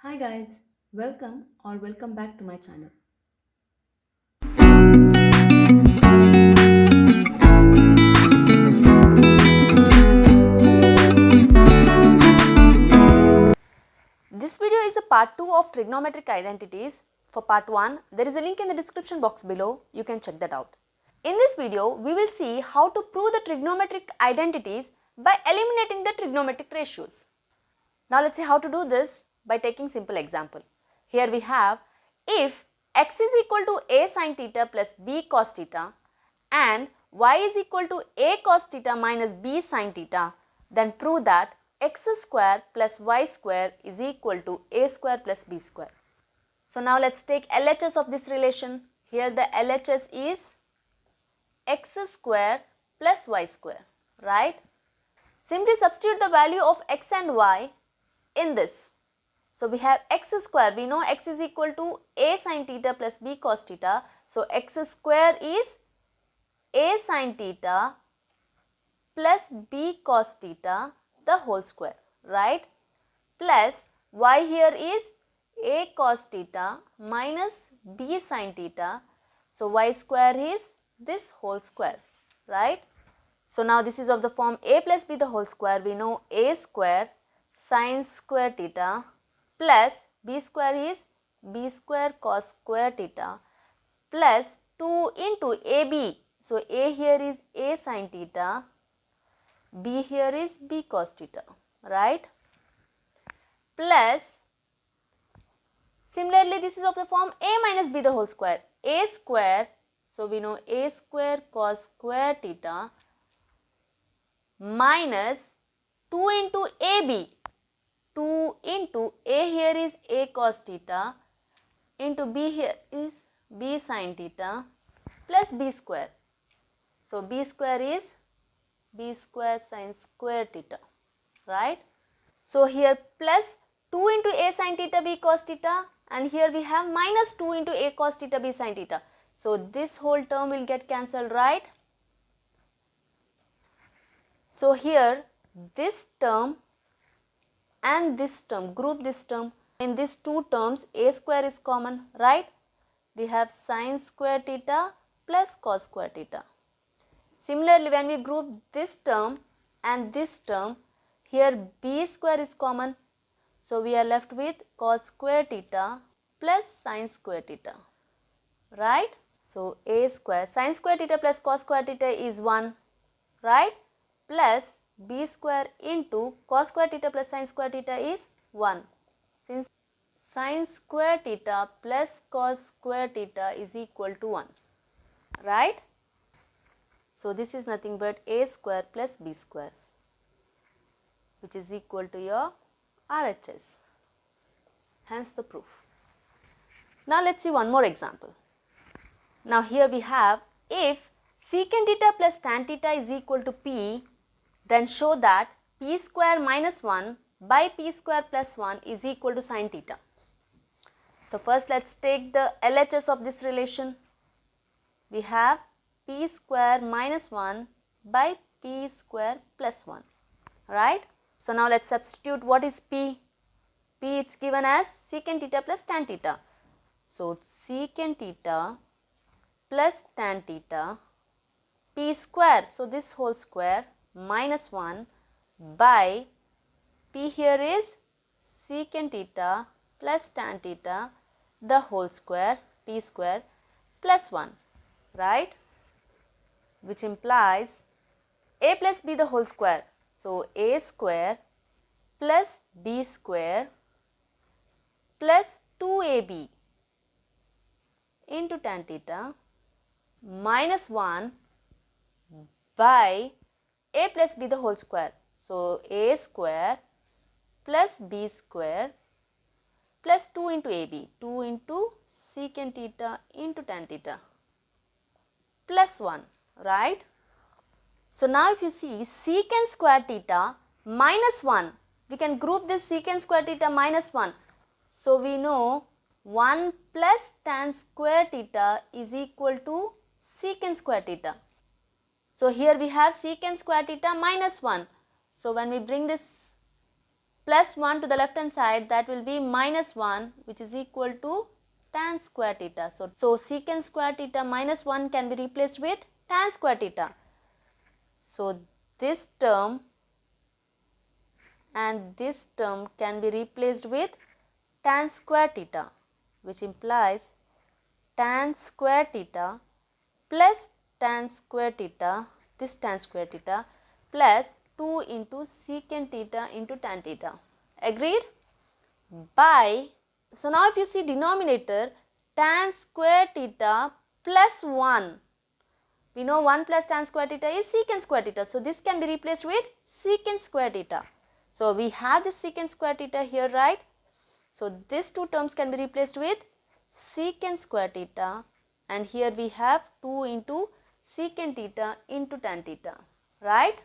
Hi guys, welcome back to my channel. This video is a part 2 of trigonometric identities. For part 1, there is a link in the description box below. You can check that out. In this video, we will see how to prove the trigonometric identities by eliminating the trigonometric ratios. Now let's see how to do this by taking simple example. Here we have if x is equal to a sin theta plus b cos theta and y is equal to a cos theta minus b sin theta, then prove that x square plus y square is equal to a square plus b square. So now let's take LHS of this relation. Here the LHS is x square plus y square, right? Simply substitute the value of x and y in this. So we have x square, we know x is equal to a sin theta plus b cos theta. So x square is a sin theta plus b cos theta the whole square, right? Plus y here is a cos theta minus b sin theta. So y square is this whole square, right? So now this is of the form a plus b the whole square. We know a square sin square theta plus b square is b square cos square theta plus 2 into ab. So a here is a sin theta, b here is b cos theta, right? Plus similarly this is of the form a minus b the whole square. A square, so we know a square cos square theta minus 2 into ab. 2 into a here is a cos theta into b here is b sin theta plus b square. So b square is b square sin square theta, right? So here plus 2 into a sin theta b cos theta and here we have minus 2 into a cos theta b sin theta. So this whole term will get cancelled, right? So here this term and this term, group this term. In these two terms a square is common, right? We have sin square theta plus cos square theta. Similarly, when we group this term and this term, here b square is common. So we are left with cos square theta plus sin square theta, right? So a square sin square theta plus cos square theta is 1, right? Plus b square into cos square theta plus sin square theta is 1. Since sin square theta plus cos square theta is equal to 1, right? So this is nothing but a square plus b square, which is equal to your RHS. Hence the proof. Now let's see one more example. Now here we have if secant theta plus tan theta is equal to p, then show that p square minus 1 by p square plus 1 is equal to sin theta. So first let's take the LHS of this relation. We have p square minus 1 by p square plus 1, right? So now let's substitute what is p. P it's given as secant theta plus tan theta. So secant theta plus tan theta p square, so this whole square minus 1 by p here is secant theta plus tan theta the whole square t square plus 1, right? Which implies a plus b the whole square. So a square plus b square plus 2ab into tan theta minus 1 by a plus b the whole square. So a square plus b square plus 2 into ab, 2 into secant theta into tan theta plus 1, right? So now if you see secant square theta minus 1, we can group this secant square theta minus 1. So we know 1 plus tan square theta is equal to secant square theta. So here we have secant square theta minus 1. So when we bring this plus 1 to the left hand side, that will be minus 1, which is equal to tan square theta. So secant square theta minus 1 can be replaced with tan square theta. So this term and this term can be replaced with tan square theta, which implies tan square theta plus tan square theta, this tan square theta, plus 2 into secant theta into tan theta. Agreed? By, so now if you see denominator, tan square theta plus 1, we know 1 plus tan square theta is secant square theta. So this can be replaced with secant square theta. So we have this secant square theta here, right? So these two terms can be replaced with secant square theta, and here we have 2 into secant theta into tan theta, right?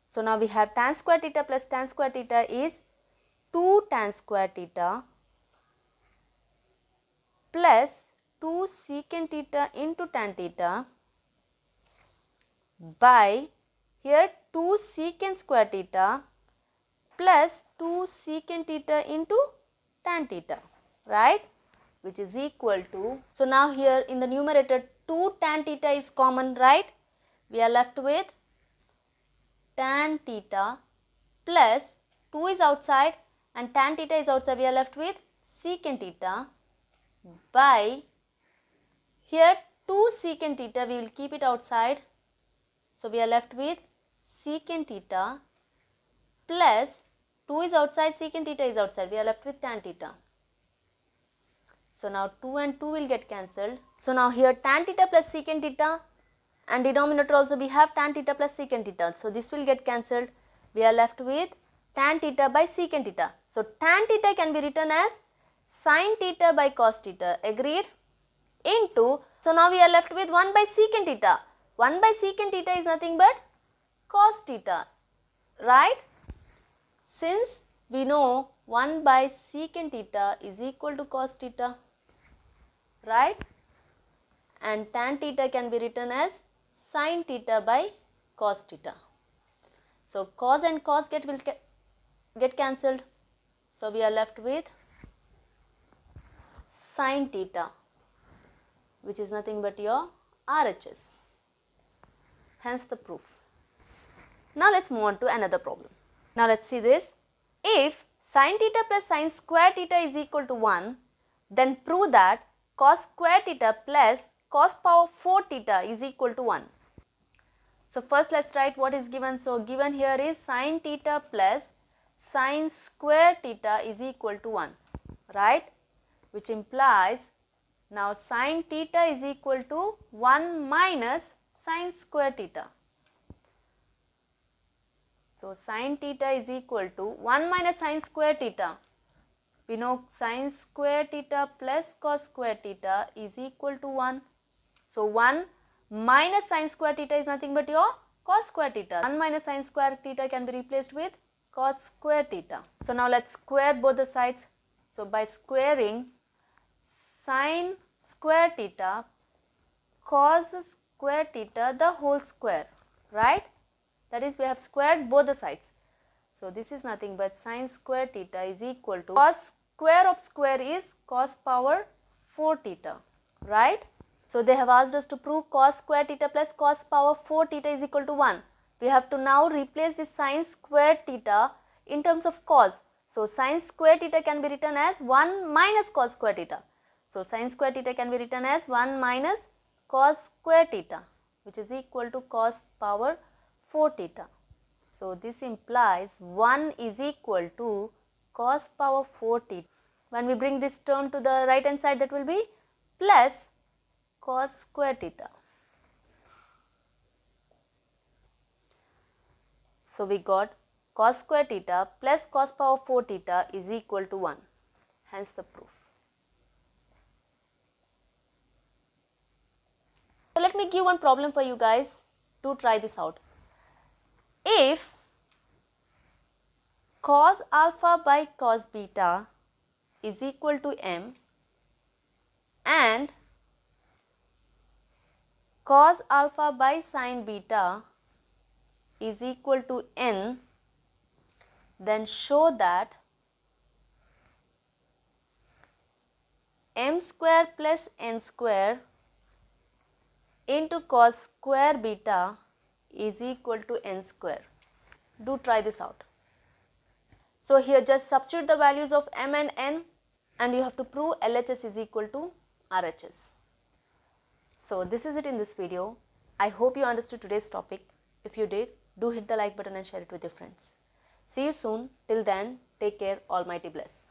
So now we have tan square theta plus tan square theta is 2 tan square theta plus 2 secant theta into tan theta by here 2 secant square theta plus 2 secant theta into tan theta, right, which is equal to, so now here in the numerator 2 tan theta is common, right? We are left with tan theta plus 2 is outside and tan theta is outside, we are left with secant theta by here 2 secant theta, we will keep it outside. So we are left with secant theta plus 2 is outside, secant theta is outside, we are left with tan theta. So now 2 and 2 will get cancelled. So now here tan theta plus secant theta, and denominator also we have tan theta plus secant theta. So this will get cancelled. We are left with tan theta by secant theta. So tan theta can be written as sin theta by cos theta. Agreed? Into, so now we are left with 1 by secant theta. 1 by secant theta is nothing but cos theta, right? Since we know 1 by secant theta is equal to cos theta, right? And tan theta can be written as sin theta by cos theta. So cos and cos will get cancelled. So we are left with sin theta, which is nothing but your RHS. Hence the proof. Now let's move on to another problem. Now let's see this. If sin theta plus sin square theta is equal to 1, then prove that cos square theta plus cos power 4 theta is equal to 1. So first let's write what is given. So given here is sin theta plus sin square theta is equal to 1, right? Which implies now sin theta is equal to 1 minus sin square theta. So sin theta is equal to 1 minus sin square theta. We know sin square theta plus cos square theta is equal to 1. So 1 minus sin square theta is nothing but your cos square theta. 1 minus sin square theta can be replaced with cos square theta. So now let's square both the sides. So by squaring sin square theta, cos square theta the whole square, right? That is, we have squared both the sides. So this is nothing but sin square theta is equal to cos square of square is cos power 4 theta, right? So they have asked us to prove cos square theta plus cos power 4 theta is equal to 1. We have to now replace the sin square theta in terms of cos. So sin square theta can be written as 1 minus cos square theta. So sin square theta can be written as 1 minus cos square theta, which is equal to cos power 4 theta. So this implies 1 is equal to cos power 4 theta. When we bring this term to the right hand side, that will be plus cos square theta. So we got cos square theta plus cos power 4 theta is equal to 1. Hence the proof. So let me give one problem for you guys to try this out. If cos alpha by cos beta is equal to m and cos alpha by sin beta is equal to n, then show that m square plus n square into cos square beta is equal to n square. Do try this out. So here just substitute the values of m and n and you have to prove LHS is equal to RHS. So this is it in this video. I hope you understood today's topic. If you did, do hit the like button and share it with your friends. See you soon. Till then, take care. Almighty bless.